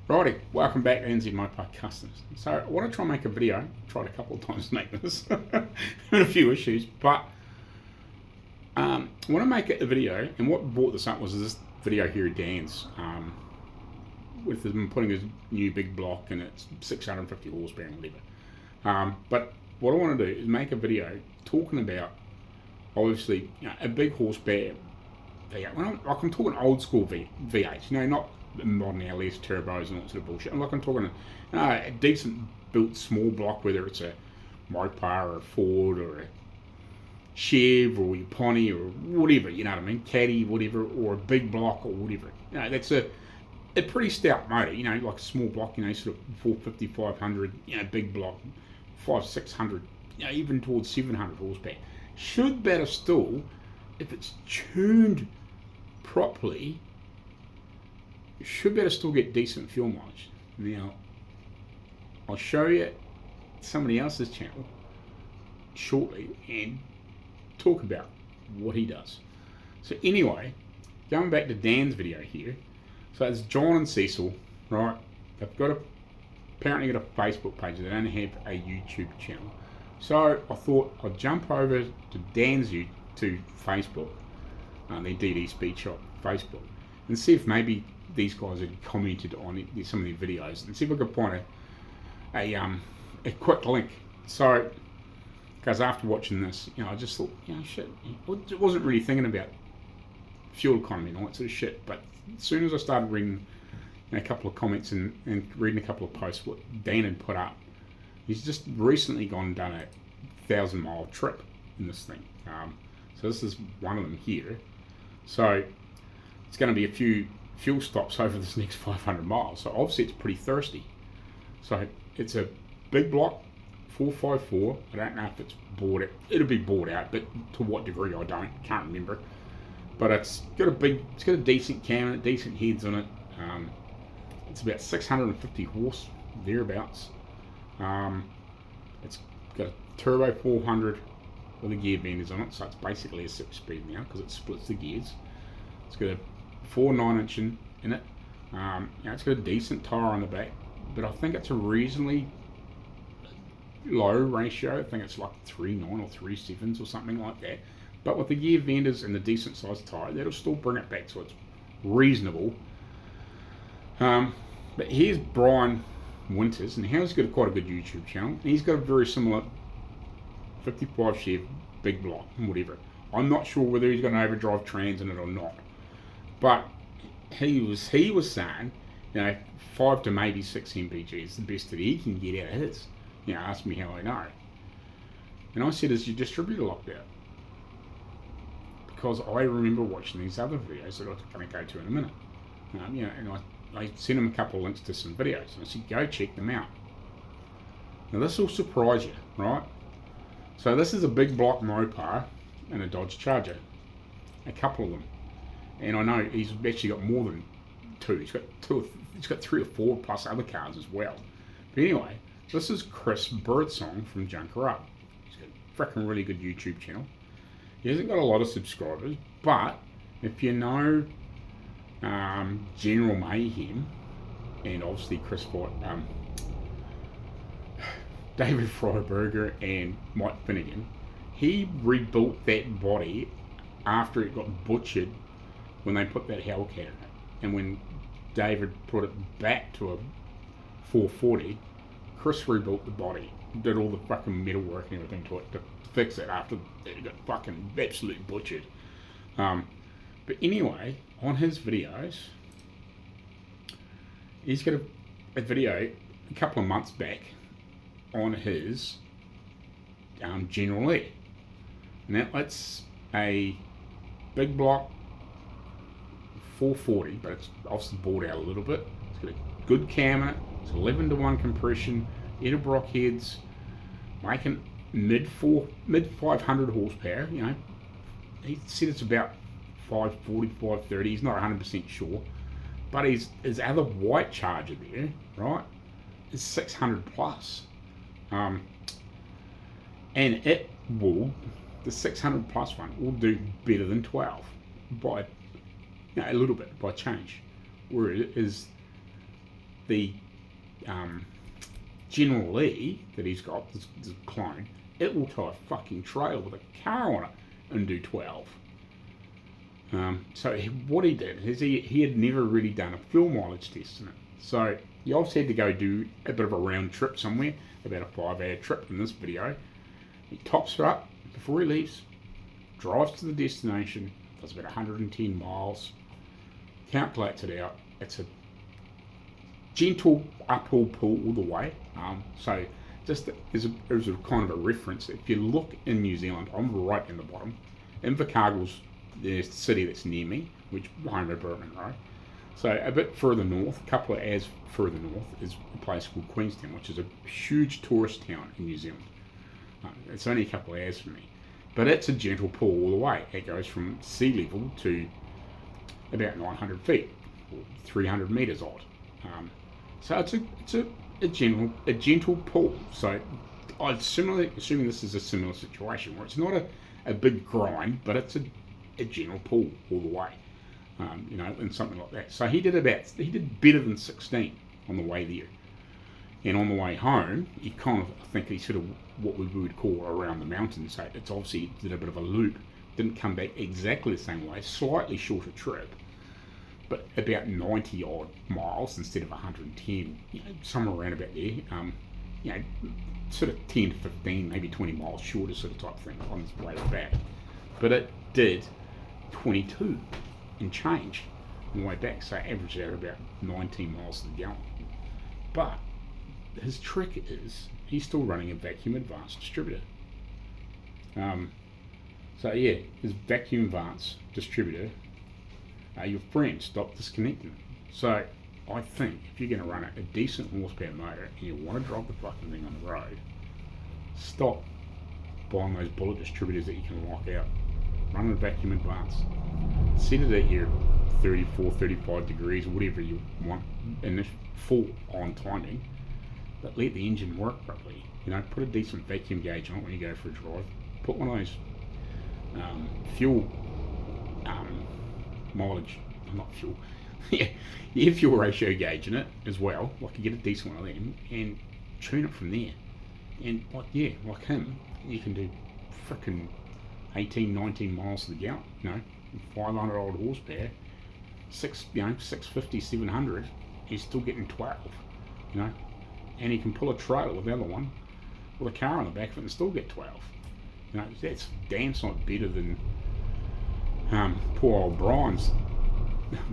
Righty, welcome back to NZ Mopar Customs. So I want to try and make a video. Tried a couple of times to make this. Had a few issues, but I want to make a video, and what brought this up was this video here at Dan's with him putting his new big block and it's 650 horsepower and whatever. But what I want to do is make a video talking about, obviously, a big horsepower V8. I'm talking old school V8, not modern LS turbos and all that sort of bullshit. I'm talking a decent built small block, whether it's a Mopar or a Ford or a Chev or your Pony or whatever, you know what I mean, Caddy, whatever, or a big block or whatever. That's a pretty stout motor, like a small block, sort of 450, 500, big block, 500, 600, even towards 700 horsepower. Should better still, if it's tuned properly, should better still get decent fuel mileage. Now, I'll show you somebody else's channel shortly and talk about what he does. So anyway, going back to Dan's video here, so it's John and Cecil, right? They've apparently got a Facebook page. They don't have a YouTube channel. So I thought I'd jump over to Dan's to Facebook, their DD Speed Shop Facebook, and see if maybe these guys had commented on some of their videos, and see if I could find a quick link. So, because after watching this, I just thought, shit, I wasn't really thinking about fuel economy and all that sort of shit, but as soon as I started reading a couple of comments and reading a couple of posts what Dan had put up, he's just recently gone and done a 1,000-mile trip in this thing. So this is one of them here. So it's going to be a few fuel stops over this next 500 miles. So obviously it's pretty thirsty. So it's a big block, 454. I don't know if it's bored out. It'll be bored out, but to what degree I can't remember. But it's got a decent cam, decent heads on it. It's about 650 horse thereabouts. It's got a turbo 400 with the gear benders on it, so it's basically a 6-speed now because it splits the gears. It's got a 4 9-inch in it. It's got a decent tire on the back, but I think it's a reasonably low ratio. I think it's like 3.9 or 3.7s or something like that. But with the gear vendors and the decent sized tire, that'll still bring it back so it's reasonable. But here's Brian Winters, and he's got quite a good YouTube channel, and he's got a very similar 55 Chev big block, whatever. I'm not sure whether he's got an overdrive trans in it or not, but he was saying, 5 to maybe 6 MPG is the best that he can get out of his. Ask me how I know. And I said, is your distributor locked out? Because I remember watching these other videos that I'm going to go to in a minute. And I sent him a couple of links to some videos, and I said, go check them out. Now this will surprise you, right? So this is a big block Mopar and a Dodge Charger, a couple of them. And I know he's actually got more than 2. He's got 3 or 4 plus other cars as well. But anyway, this is Chris Birdsong from Junker Up. He's got a freaking really good YouTube channel. He hasn't got a lot of subscribers, but if you know General Mayhem and obviously David Freiberger and Mike Finnegan, he rebuilt that body after it got butchered when they put that Hellcat in it. And when David put it back to a 440, Chris rebuilt the body, did all the fucking metal work and everything to it to fix it after it got fucking absolutely butchered. But anyway, on his videos, he's got a video a couple of months back on his General Lee. And that's a big block 440, but it's obviously bored out a little bit. It's got a good cam in it. It's 11-to-1 compression, Edelbrock heads, making mid 500 horsepower. He said it's about 540, 530. He's not 100% sure, but his other white Charger there, right, is 600 plus, and the 600 plus one will do better than 12 by a little bit by change, where it is the General E that he's got, this clone, it will tow a fucking trailer with a car on it and do 12. So what he did is he had never really done a fuel mileage test in it. So he obviously had to go do a bit of a round trip somewhere, about a 5-hour trip in this video. He tops her up before he leaves, drives to the destination, does about 110 miles, calculates it out. It's a gentle uphill pull all the way. So just as a kind of a reference, if you look in New Zealand, I'm right in the bottom. Invercargill's the city that's near me, which Hombre Garage. So a bit further north, a couple of hours further north, is a place called Queenstown, which is a huge tourist town in New Zealand. It's only a couple of hours from me, but it's a gentle pull all the way. It goes from sea level to about 900 feet, or 300 metres odd. So it's a gentle pull. So I'm assuming this is a similar situation where it's not a big grind, but it's a gentle pull all the way. And something like that. So he did better than 16 on the way there, and on the way home, he I think he sort of what we would call around the mountain. So it's obviously did a bit of a loop, didn't come back exactly the same way, slightly shorter trip, but about 90 odd miles instead of 110. Somewhere around about there. Sort of 10 to 15, maybe 20 miles shorter sort of type thing on his way back. But it did 22 and change on the way back, so averaged out about 19 miles to the gallon. But his trick is he's still running a vacuum advanced distributor. So yeah, his vacuum advanced distributor, your friend, stop disconnecting. So I think if you're going to run a decent horsepower motor and you want to drive the fucking thing on the road, stop buying those bullet distributors that you can lock out. Run a vacuum advance. Set it at your 34, 35 degrees, or whatever you want in this full on timing, but let the engine work properly. Put a decent vacuum gauge on it when you go for a drive. Put one of those fuel mileage, not fuel, yeah, fuel ratio gauge in it as well. Like, you get a decent one of them and tune it from there. And like him, you can do frickin' 18, 19 miles to the gallon, 500 odd horsepower, 650, 700, he's still getting 12, and he can pull a trailer with the other one, with a car on the back of it and still get 12. That's damn sight better than poor old Brian's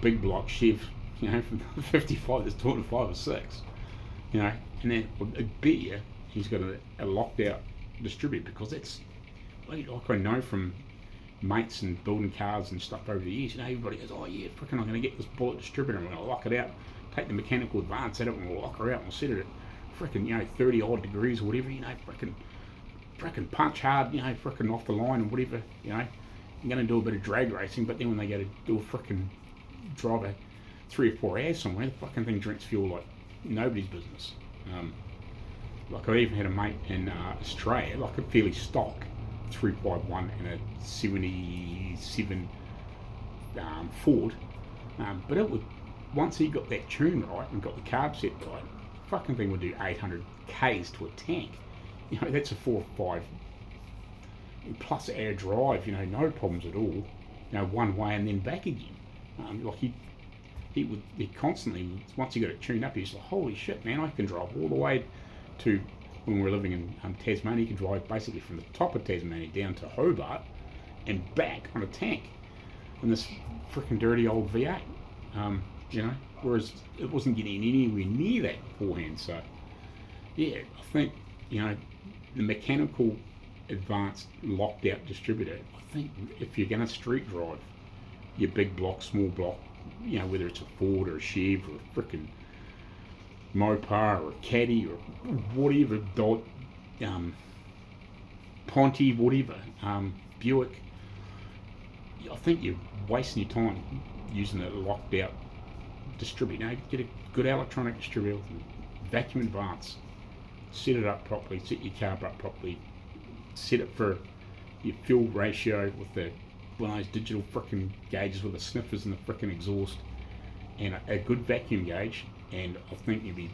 big block Chev, from 55 that's 25 or 6, and then I bet you he's got a locked out distributor, because it's like I know from mates and building cars and stuff over the years, everybody goes, oh yeah, frickin' I'm going to get this bullet distributor and I'm going to lock it out, take the mechanical advance at it and we'll lock her out and we'll set it at frickin' 30 odd degrees or whatever, frickin' punch hard, frickin' off the line and whatever, you're going to do a bit of drag racing, but then when they go to do a frickin' drive a 3 or 4 hours somewhere, the fucking thing drinks fuel like nobody's business. Like, I even had a mate in Australia, like a fairly stock 351 and a 77 Ford, but it would, once he got that tune right and got the carb set right, the fucking thing would do 800 k's to a tank. That's a 4 or 5 plus hour drive, no problems at all, one way and then back again. Like he constantly, once he got it tuned up, he's like, holy shit, man, I can drive all the way to, when we were living in Tasmania, you can drive basically from the top of Tasmania down to Hobart and back on a tank in this freaking dirty old V8. Whereas it wasn't getting anywhere near that beforehand. So yeah, I think the mechanical advanced locked out distributor, I think if you're going to street drive your big block, small block, whether it's a Ford or a Chev or a frickin' Mopar or a Caddy or whatever, Ponte, whatever, Buick, I think you're wasting your time using a locked out distributor. Get a good electronic distributor with vacuum advance, set it up properly, set your carb up properly, set it for your fuel ratio with one of those digital frickin' gauges with the sniffers and the frickin' exhaust, and a good vacuum gauge, and I think you'd be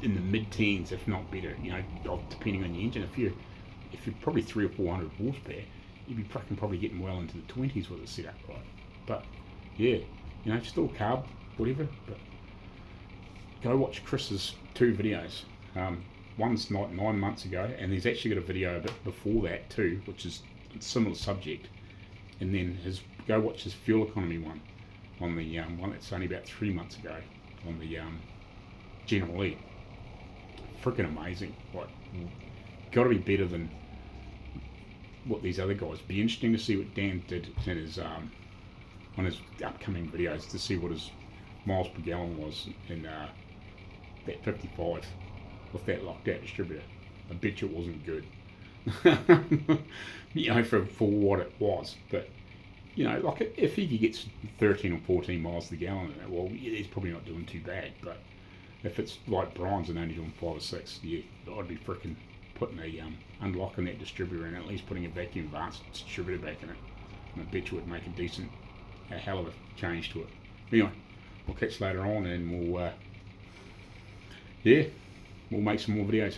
in the mid-teens, if not better, you know, depending on the engine. If you're probably 300 or 400 horsepower, you'd be fucking probably getting well into the 20s with a setup, right? But yeah, you know, still carb, whatever. But go watch Chris's 2 videos. One's not 9 months ago, and he's actually got a video a bit before that too, which is a similar subject. And then go watch his fuel economy one on the one that's only about 3 months ago on the General E. Freaking amazing! Like, got to be better than what these other guys. Be interesting to see what Dan did in his on his upcoming videos, to see what his miles per gallon was in that 55 with that locked out distributor. I bet you it wasn't good. You know, for what it was. But you know, like, if he gets 13 or 14 miles to the gallon, well, he's probably not doing too bad. But if it's like Brian's and only doing 5 or 6, yeah, I'd be freaking putting unlocking that distributor and at least putting a vacuum advanced distributor back in it. And I bet you would make a hell of a change to it. Anyway, we'll catch you later on, and we'll make some more videos.